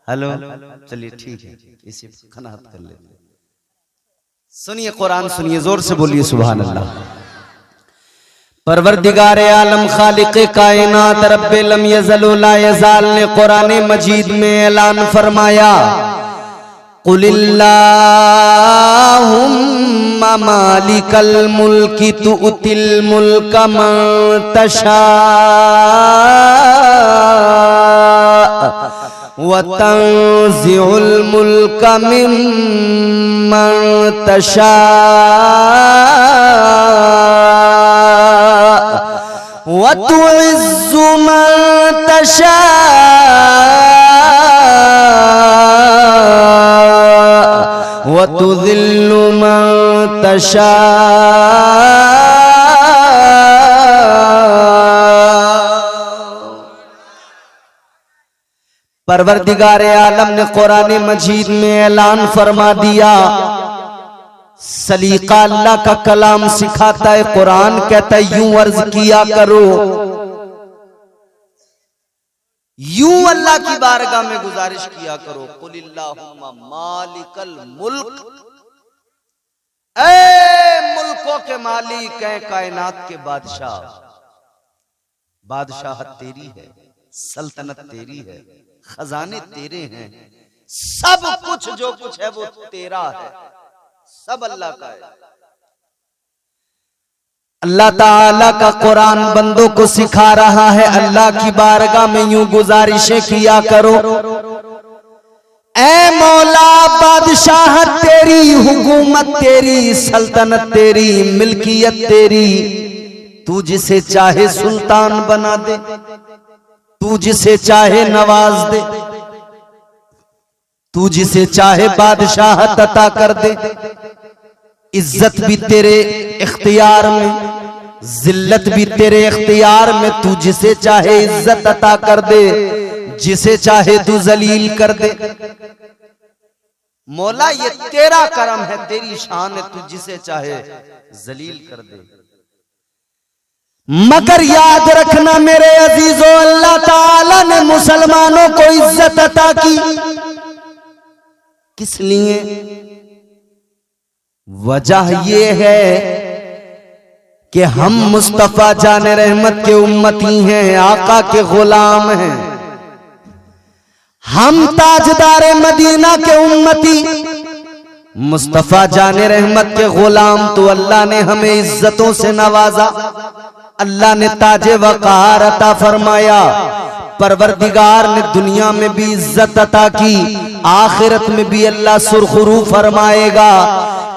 हेलो, चलिए ठीक है, इसी खनात कर लेते। सुनिए कुरान, सुनिए, जोर से बोलिए सुभान अल्लाह। परवरदिगार आलम खालिक़े कायनात रब्बे लम यज़ल ला यज़ाल ने कुरान मजीद में ऐलान फरमाया, कुलिल्लाहुम्मा मालिकल मुल्की तुअतिल मुल्का मन तशा वतंज़िउल मुल्क मिम्मन तशा वतुइज़्ज़ु मन तशा वतुज़िल्लु मन तशा। परवरदिगार आलम ने कुरान मजीद में ऐलान फरमा दिया, सलीका अल्लाह का कलाम सिखाता है। कुरान कहता है यूं अर्ज किया करो, यूं अल्लाह की बारगाह में गुजारिश किया करो, कुलिल्लाहुम्मा मालिकल मुल्क, ऐ मुल्कों के मालिक है, कायनात के बादशाह, बादशाहत तेरी है, सल्तनत तेरी है, खजाने तेरे हैं, सब कुछ जो कुछ है वो तेरा है, सब अल्लाह का है। अल्लाह ताला का कुरान बंदों को सिखा रहा है, अल्लाह की बारगाह में यूं गुजारिशें किया करो, ऐ मौला बादशाहत तेरी, हुकूमत तेरी, सल्तनत तेरी, मिल्कियत तेरी, तू जिसे चाहे सुल्तान बना दे, तू जिसे चाहे नवाज दे, तू जिसे चाहे बादशाहत अता कर दे। इज्जत भी तेरे इख्तियार में, जिल्लत भी तेरे इख्तियार में, तू जिसे चाहे इज्जत अता कर दे, जिसे चाहे तू जलील कर दे। मौला ये तेरा करम है, तेरी शान है, तू जिसे चाहे जलील कर दे। मगर याद रखना मेरे अजीजों, अल्लाह ताला ने मुसलमानों को इज्जत अता की, किस लिए? वजह ये है कि हम मुस्तफा जाने रहमत के उम्मती हैं, आका के गुलाम हैं, हम ताजदारे मदीना के उम्मती, मुस्तफा जाने रहमत के गुलाम। तो अल्लाह ने हमें इज्जतों से नवाजा, अल्लाह ने ताजे वक़ार अता फरमाया, परवरदिगार ने दुनिया में भी इज्जत अता की, आखिरत में भी अल्लाह सुरखरू फरमाएगा।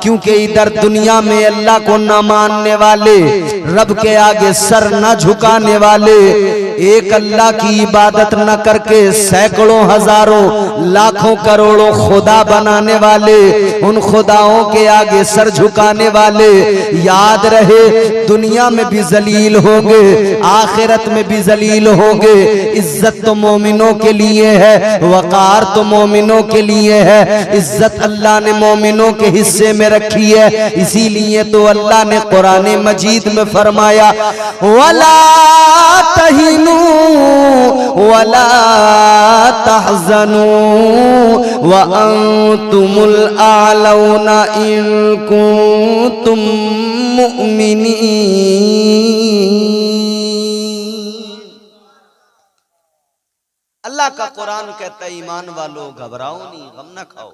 क्योंकि इधर दुनिया में अल्लाह को न मानने वाले, रब के आगे सर न झुकाने वाले, एक अल्लाह की इबादत न करके सैकड़ों हजारों लाखों करोड़ों खुदा बनाने वाले, उन खुदाओं के आगे सर झुकाने वाले, याद रहे दुनिया में भी जलील होंगे, आखिरत में भी जलील होंगे। इज्जत तो मोमिनों के लिए है, वक़ार तो मोमिनों के लिए है, इज्जत अल्लाह ने मोमिनों के हिस्से में रखी है। इसीलिए तो अल्लाह ने कुरान मजीद में फरमाया, वला तहिनू वला तहज़नू व अंतुमुल आलौना इन कुंतुम मुमिनीन। अल्लाह का कुरान कहता है, ईमान वालों घबराओ नहीं, गम न खाओ,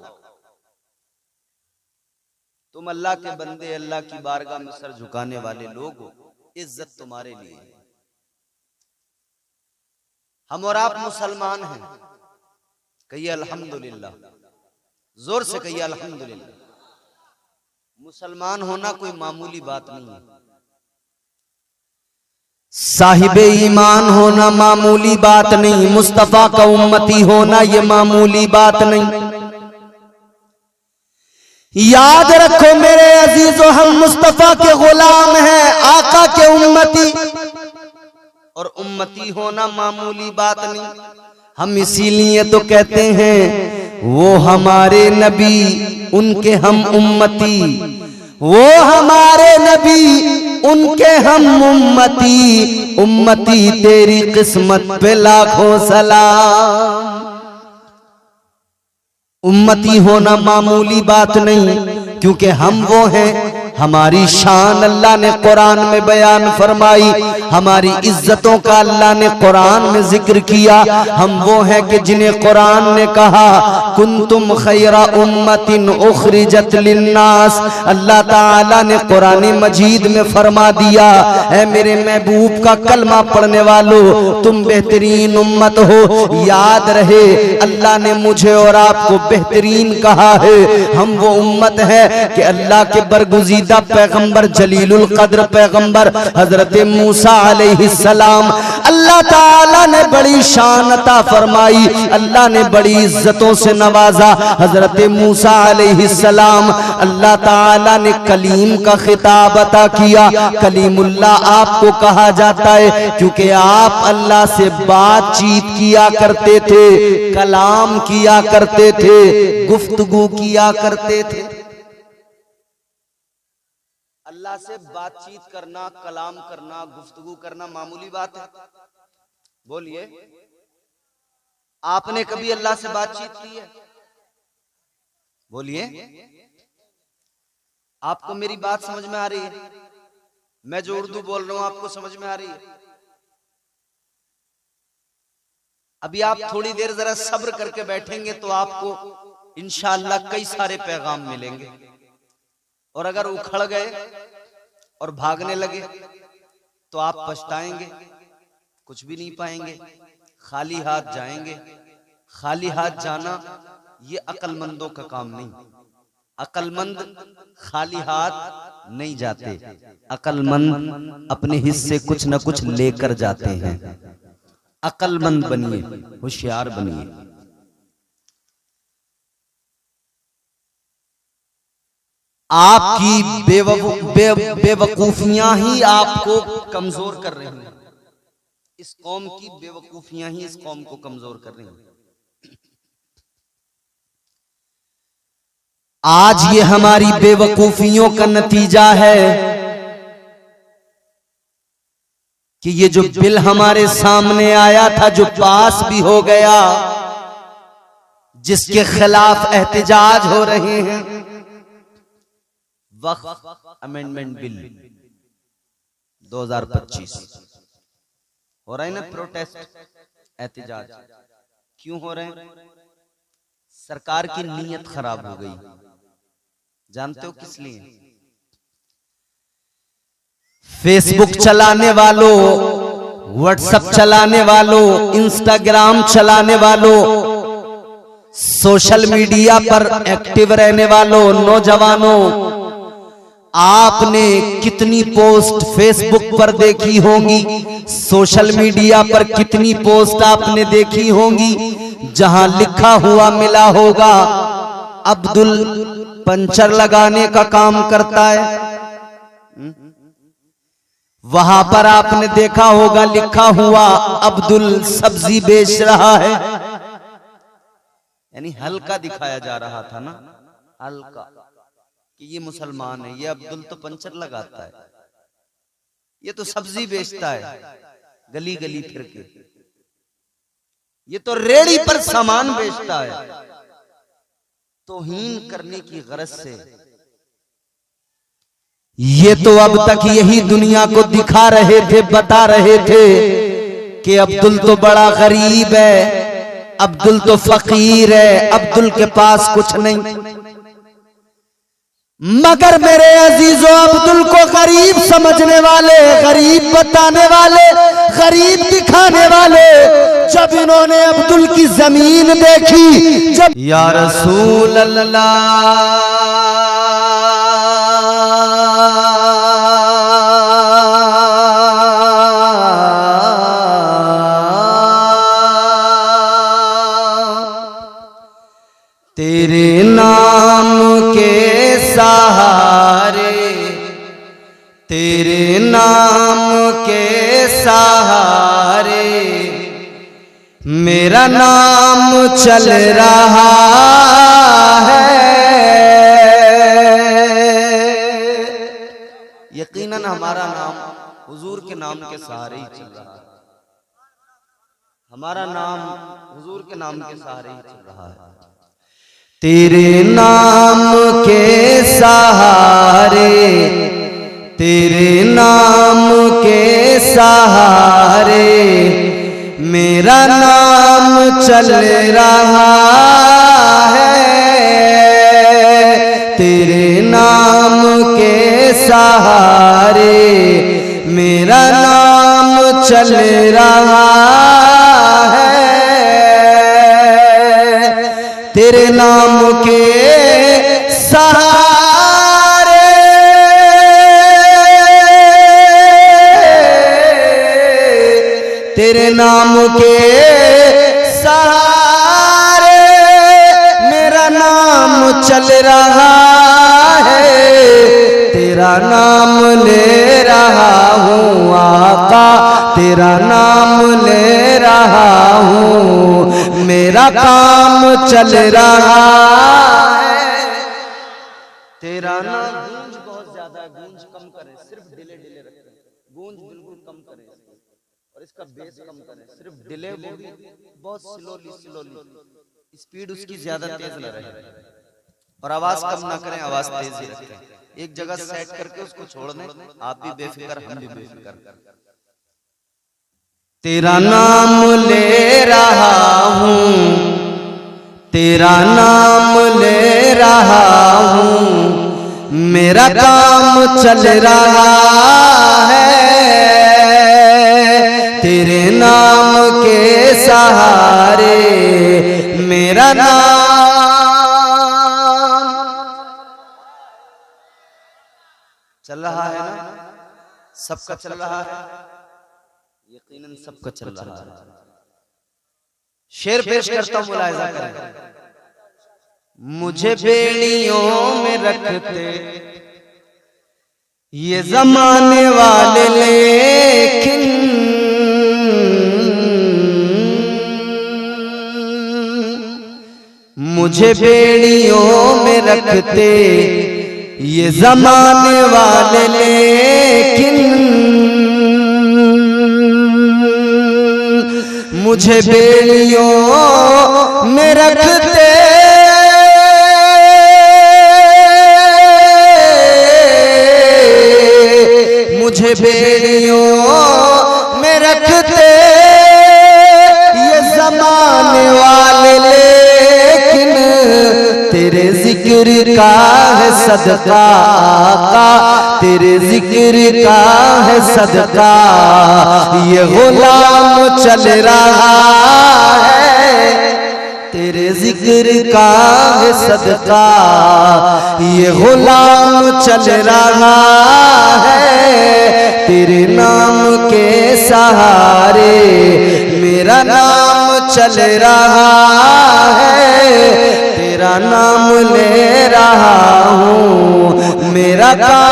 तुम अल्लाह के बंदे, अल्लाह की बारगाह में सर झुकाने वाले लोग हो, इज्जत तुम्हारे लिए है। हम और आप मुसलमान हैं, कहिए अल्हम्दुलिल्लाह, जोर से कहिए अल्हम्दुलिल्लाह। मुसलमान होना कोई मामूली बात नहीं है, साहिबे ईमान होना मामूली बात नहीं, मुस्तफा का उम्मती होना ये मामूली बात नहीं। याद रखो मेरे अजीजों, हम मुस्तफा के गुलाम हैं, आका के उम्मती, और उम्मती होना मामूली बात नहीं। हम इसीलिए तो कहते हैं वो हमारे नबी, उनके हम उम्मती, वो हमारे नबी, उनके हम उम्मती, उम्मती तेरी किस्मत पे लाखों सलाम। उम्मती होना मामूली बात नहीं, क्योंकि हम वो हैं, हमारी शान अल्लाह ने कुरान में बयान फरमाई, हमारी इज्जतों का अल्लाह ने कुरान में जिक्र किया। हम वो हैं कि जिन्हें कुरान ने कहा कुंतुम खैरा उम्मतिन उखरिजत लिन्नास। अल्लाह ताला ने कुरान मजीद में फरमा दिया, ऐ मेरे महबूब का कलमा पढ़ने वालों, तुम बेहतरीन उम्मत हो। याद रहे अल्लाह ने मुझे और आपको बेहतरीन कहा है। हम वो उम्मत है कि अल्लाह के बरगुजीदा पैगंबर जलीलुल कद्र पैगंबर हजरत मूसा अलैहिस्सलाम, अल्लाह ताला ने बड़ी शान अता फरमाई, अल्लाह ने बड़ी इज्जतों से नवाजा। हजरत मूसा अलैहिस्सलाम अल्लाह ताला ने कलीम का खिताब अता किया। कलीमुल्लाह आपको कहा जाता है क्योंकि आप अल्लाह से बातचीत किया करते थे, कलाम किया करते थे, गुफ्तगू किया करते थे। अल्लाह से बातचीत करना, कलाम करना, गुफ्तगू करना मामूली बात है? बोलिए, आपने कभी अल्लाह से बातचीत की है? बोलिए, आपको मेरी बात समझ में आ रही है? मैं जो उर्दू बोल रहा हूं आपको समझ में आ रही है? अभी आप थोड़ी देर जरा सब्र करके बैठेंगे तो आपको इंशाअल्लाह कई सारे पैगाम मिलेंगे। और अगर उखड़ गए और भागने लगे तो आप पछताएंगे, कुछ भी नहीं पाएंगे, खाली हाथ जाएंगे। खाली हाथ जाना ये अक्लमंदों का काम नहीं। अक्लमंद खाली हाथ नहीं जाते, अक्लमंद अपने हिस्से कुछ न कुछ लेकर जाते हैं। अक्लमंद बनिए, होशियार बनिए। आपकी बेवकूफियां ही आपको कमजोर कर रही हैं। इस कौम की बेवकूफियां ही इस कौम को कमजोर कर रही हैं। आज ये हमारी बेवकूफियों का नतीजा है कि ये जो बिल हमारे सामने आया था, जो पास भी हो गया, जिसके खिलाफ एहतजाज हो रहे हैं, वक्फ अमेंडमेंट बिल 2025 हो रहा है ना, प्रोटेस्ट, एहतजाज। क्यों हो रहे हैं? सरकार की नीयत खराब हो गई। जानते हो किस लिए? फेसबुक चलाने वालों, व्हाट्सएप चलाने वालों, इंस्टाग्राम चलाने वालों, सोशल मीडिया पर एक्टिव रहने वालों, नौजवानों, आपने कितनी पोस्ट फेसबुक पर देखी होंगी, सोशल मीडिया पर कितनी पोस्ट आपने देखी होंगी जहां लिखा हुआ मिला होगा अब्दुल पंचर लगाने का काम करता है। वहां पर आपने देखा होगा लिखा हुआ अब्दुल सब्जी बेच रहा है। यानी हल्का दिखाया जा रहा था ना, हल्का, कि ये मुसलमान है, ये अब्दुल तो पंचर लगाता है, ये तो सब्जी बेचता है गली गली फिर के, ये तो रेड़ी पर सामान बेचता है। तौहीन करने की गरज से ये तो अब तक यही दुनिया को दिखा रहे थे, बता रहे थे कि अब्दुल तो बड़ा गरीब है, अब्दुल तो फकीर है, अब्दुल के पास कुछ नहीं। मगर मेरे अजीजों, अब्दुल को गरीब समझने वाले, गरीब बताने वाले, गरीब दिखाने वाले, जब इन्होंने अब्दुल की जमीन देखी, जब या रसूल अल्लाह तेरे नाम के सहारे, तेरे नाम के सहारे मेरा नाम चल रहा है। यकीनन हमारा नाम हुजूर के नाम के सहारे ही चल रहा है। हमारा नाम हुजूर के नाम के सहारे ही चल रहा है। तेरे नाम के सहारे, तेरे नाम के सहारे मेरा नाम चल रहा है। तेरे नाम के सहारे मेरा नाम चल रहा है। तेरे नाम के सहारे तेरे नाम के सहारे मेरा नाम चल रहा है। तेरा नाम ले रहा हूँ आका, तेरा नाम ले रहा हूँ, मेरा काम चल रहा है। तेरा नाम गूंज बहुत ज्यादा है, गूंज कम करें, सिर्फ डिले डिले रखें, गूंज बिल्कुल कम करें और इसका बेस कम करें, सिर्फ डिले वो भी बहुत स्लोली स्लोली, स्पीड उसकी ज्यादा तेज न रहे और आवाज कम ना करें, आवाज तेज ही रखें। एक जगह सेट करके उसको छोड़ दें, आप भी बेफिक्र, हम भी बेफिक्र। तेरा नाम ले रहा हूँ, तेरा नाम ले रहा हूँ, मेरा काम चल रहा है। तेरे नाम के सहारे मेरा नाम चल रहा है ना, सबका चल रहा है, यकीनन सबका चल रहा है। शेर पेश करता हूं, मुलाहिजा करें। मुझे बेड़ियों में रखते ये जमाने वाले, लेकिन मुझे बेड़ियों में रखते ये जमाने वाले, लेकिन मुझे बेड़ियों में रखते मुझे बेड़ियों में रखते ये ज़माने वाले, लेकिन तेरे जिक्र का है सदका आका, तेरे जिक्र का है सदका ये गुलाम चल रहा है। तेरे जिक्र का है सदका ये गुलाम चल रहा है। तेरे नाम के सहारे मेरा नाम चल रहा है। तेरा नाम ले रहा हूँ, मेरा काम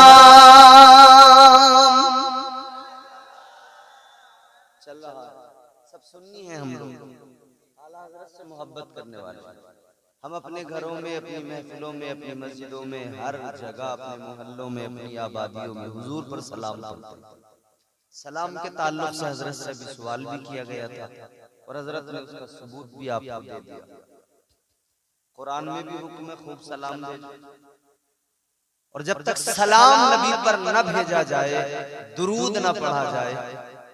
चल रहा है। सब सुन्नी है हम लोग, आला हज़रत से मोहब्बत करने वाले। हम अपने घरों में, अपनी महफिलों में, अपनी मस्जिदों में, हर जगह, अपने मोहल्लों में, अपनी आबादियों में हुजूर पर सलाम करते हैं। सलाम के ताल्लुक से हजरत से भी सवाल भी किया गया था और हजरत ने उसका सबूत भी आपको दे दिया। कुरान में भी हुक्म है खूब सलाम भेजो, और जब तक सलाम नबी पर न भेजा जाए, दुरूद न पढ़ा जाए,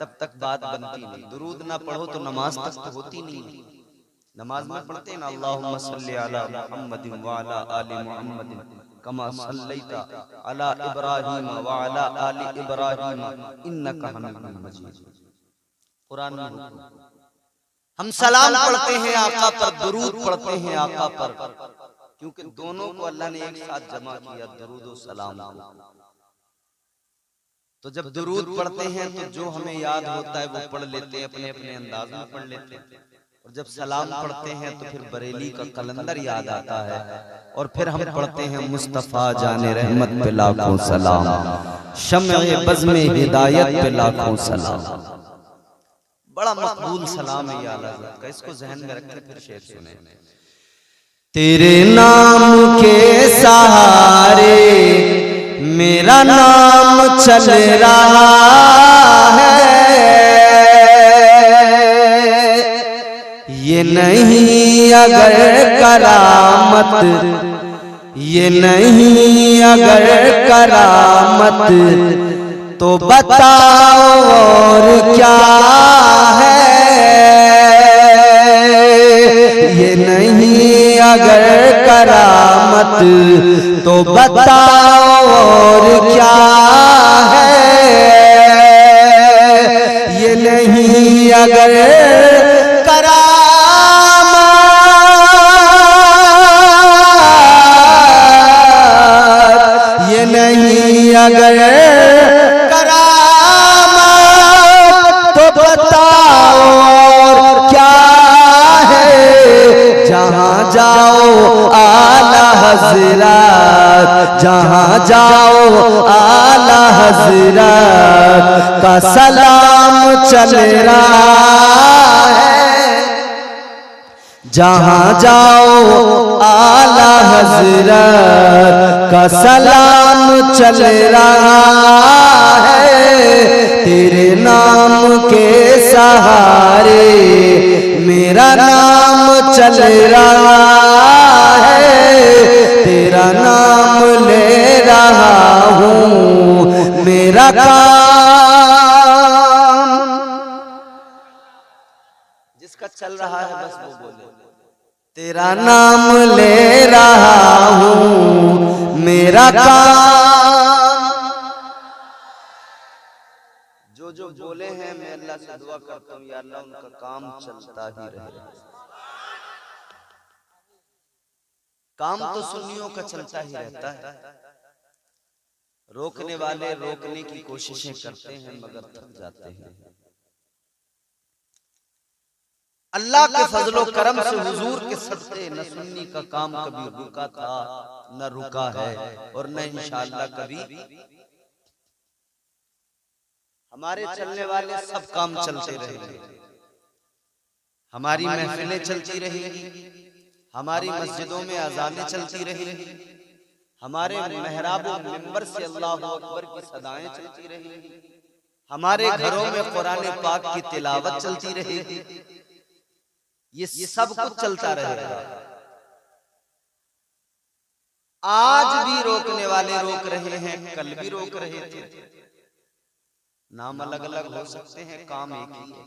तब तक बात बनती नहीं। दुरूद ना पढ़ो तो नमाज तक तो होती नहीं। नमाज में पढ़ते हैं ना, अल्लाहुम्मा सल्ली अला मुहम्मदिन व अला आलि मुहम्मदिन कमा सल्लैता अला इब्राहीम व अला आलि इब्राहीम इन्नका हमीदुम मजीद। कुरान में हम सलाम पढ़ते हैं आका पर, दुरूद पढ़ते हैं आका पर, क्योंकि दोनों को अल्लाह ने एक साथ जमा किया, दुरूद और सलाम को। तो जब दुरूद पढ़ते हैं तो जो हमें याद होता है वो पढ़ लेते हैं, अपने अपने अंदाज में पढ़ लेते हैं, और जब सलाम पढ़ते हैं तो फिर बरेली का कलंदर याद आता है, और फिर हम पढ़ते हैं मुस्तफा जाने रहमत पे लाखों सलाम, शम्ए बज़्मे हिदायत पे लाखों सलाम। बड़ा मकबूल सलाम है ये आला हज़रत का, इसको ज़हन में रखें। फिर शेर सुने। तेरे नाम के सहारे मेरा नाम चल रहा है, ये ये नहीं अगर करामत, ये नहीं अगर करामत, तो बताओ और क्या है। ये नहीं अगर करामत, तो बताओ और क्या है। ये नहीं अगर अगर करामत, तो बताओ और क्या है। जहाँ जाओ आला हज़रत, जहाँ जाओ आला हज़रत का सलाम चल रहा है। जहाँ जाओ आला हज़रत का सलाम चल रहा है। तेरे नाम के सहारे मेरा नाम चल रहा है। तेरा नाम ले रहा हूँ, मेरा काम जिसका चल रहा है बस वो बोले। तेरा नाम ले रहा हूँ, मेरा काम। जो बोले हैं मैं अल्लाह से दुआ करता हूँ, या अल्लाह उनका काम चलता ही रहे। काम तो सुन्नियों का चलता ही रहता है। रोकने वाले रोकने की कोशिशें करते हैं मगर थक जाते हैं। अल्लाह के फजलो करम से हुजूर के सदक़े न सुन्नी का काम कभी रुका था न रुका है और न इंशाअल्लाह कभी। हमारे चलने वाले सब काम चलते रहेंगे, हमारी महफिलें चलती रहेंगी, हमारी मस्जिदों में अज़ानें चलती रहेंगी, हमारे मेहराब और मिंबर से अल्लाहु अकबर की सदाएं चलती रहेंगी, हमारे घरों में कुरान पाक की तिलावत चलती रहेगी। ये सब कुछ चलता रहेगा। आज भी रोकने वाले रोक रहे हैं, कल भी रोक रहे थे। नाम अलग अलग हो सकते हैं, काम एक ही है।